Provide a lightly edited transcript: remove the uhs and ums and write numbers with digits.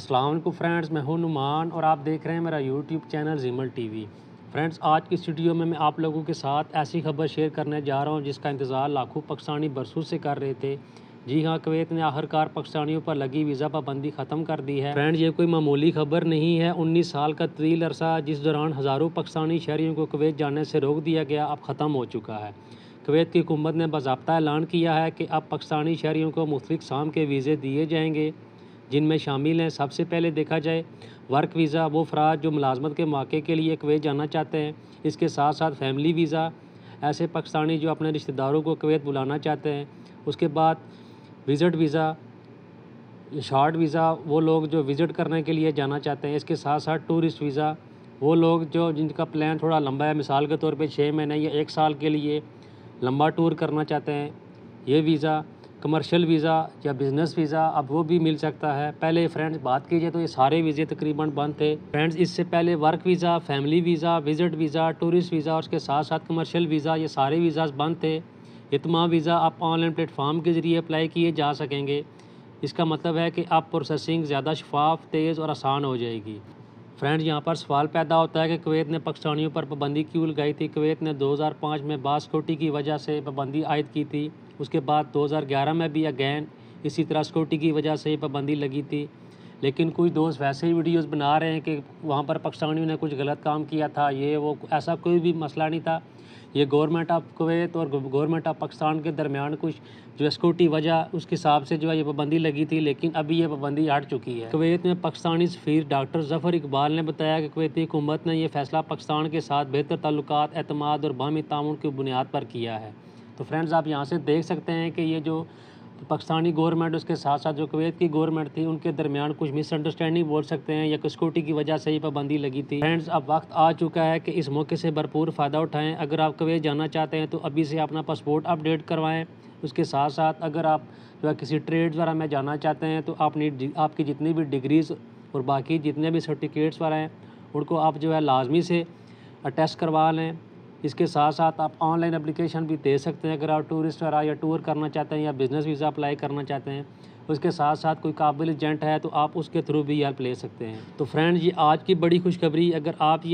अस्सलाम वालेकुम फ्रेंड्स, मैं हूं नुमान और आप देख रहे हैं मेरा यूट्यूब चैनल जिमल टीवी। फ्रेंड्स, आज की इस वीडियो में मैं आप लोगों के साथ ऐसी खबर शेयर करने जा रहा हूं जिसका इंतज़ार लाखों पाकिस्तानी बरसों से कर रहे थे। जी हां, कुवैत ने आखिरकार पाकिस्तानियों पर लगी वीज़ा पाबंदी ख़त्म कर दी है। फ्रेंड्स, ये कोई मामूली खबर नहीं है। 19 साल का तवील अरसा जिस दौरान हज़ारों पाकिस्तानी शहरियों को कुवैत जाने से रोक दिया गया, अब ख़त्म हो चुका है। कुवैत की हुकूमत ने बाज़ाब्ता ऐलान किया है कि अब पाकिस्तानी शहरियों को मुख्तलिफ अक़साम के वीज़े दिए जाएंगे, जिनमें शामिल हैं सबसे पहले देखा जाए वर्क वीज़ा, वो अफराद जो मुलाजमत के मौके के लिए कुवैत जाना चाहते हैं। इसके साथ साथ फैमिली वीज़ा, ऐसे पाकिस्तानी जो अपने रिश्तेदारों को कुवैत बुलाना चाहते हैं। उसके बाद विज़िट वीज़ा, शॉर्ट वीज़ा, वो लोग जो विज़िट करने के लिए जाना चाहते हैं। इसके साथ साथ टूरिस्ट वीज़ा, वो लोग जो जिनका प्लान थोड़ा लंबा है, मिसाल के तौर पे 6 महीने या 1 साल के लिए लंबा टूर करना चाहते हैं। ये वीज़ा, कमर्शियल वीज़ा या बिज़नेस वीज़ा, अब वो भी मिल सकता है। पहले फ्रेंड्स बात कीजिए तो ये सारे वीज़े तकरीबन बंद थे। फ्रेंड्स, इससे पहले work visa, family visa, visit visa, tourist visa और उसके साथ साथ कमर्शियल वीज़ा, ये सारे वीज़ाज़ बंद थे। ये तमाम वीज़ा आप ऑनलाइन प्लेटफॉर्म के ज़रिए अप्लाई किए जा सकेंगे। इसका मतलब है कि अब प्रोसेसिंग ज़्यादा शफाफ, तेज़ और आसान हो जाएगी। फ्रेंड्स, यहाँ पर सवाल पैदा होता है कि कुवैत ने पाकिस्तानियों पर पाबंदी क्यों लगाई थी। कुवैत ने 2005 में बास सिक्योरिटी की वजह से पाबंदी आयद की थी। उसके बाद 2011 में भी अगैन इसी तरह सिक्योरिटी की वजह से पाबंदी लगी थी। लेकिन कुछ दोस्त वैसे ही वीडियोस बना रहे हैं कि वहाँ पर पाकिस्तानियों ने कुछ गलत काम किया था, ये वो। ऐसा कोई भी मसला नहीं था। ये गवर्नमेंट ऑफ कुवैत और गवर्नमेंट ऑफ पाकिस्तान के दरमियान कुछ जो सिक्योरिटी वजह उसके हिसाब से जो है ये पाबंदी लगी थी, लेकिन अभी ये पाबंदी हट चुकी है। कुवैत में पाकिस्तानी सफ़ीर डॉक्टर ज़फ़र इकबाल ने बताया कि कुवैती हुकूमत ने यह फ़ैसला पाकिस्तान के साथ बेहतर ताल्लुकात, एतमाद और बाहमी ताउन की बुनियाद पर किया है। तो फ्रेंड्स, आप यहाँ से देख सकते हैं कि ये जो पाकिस्तानी गवर्नमेंट, उसके साथ साथ जो कुवैत की गवर्नमेंट थी, उनके दरमियान कुछ मिसअंडरस्टैंडिंग बोल सकते हैं या सिक्योरिटी की वजह से ही पाबंदी लगी थी। फ्रेंड्स, अब वक्त आ चुका है कि इस मौके से भरपूर फ़ायदा उठाएं। अगर आप कुवैत जाना चाहते हैं तो अभी से अपना पासपोर्ट अपडेट करवाएं। उसके साथ साथ अगर आप जो है किसी ट्रेड वगैरह में जाना चाहते हैं तो आपकी जितनी भी डिग्रीज़ और बाकी जितने भी सर्टिफिकेट्स वगैरह हैं, उनको आप जो है लाजमी से अटेस्ट करवा लें। इसके साथ साथ आप ऑनलाइन एप्लीकेशन भी दे सकते हैं अगर आप टूरिस्ट वगैरह या टूर करना चाहते हैं या बिज़नेस वीज़ा अप्लाई करना चाहते हैं। उसके साथ साथ कोई काबिल एजेंट है तो आप उसके थ्रू भी हेल्प ले सकते हैं। तो फ्रेंड्स, ये आज की बड़ी खुशखबरी। अगर आप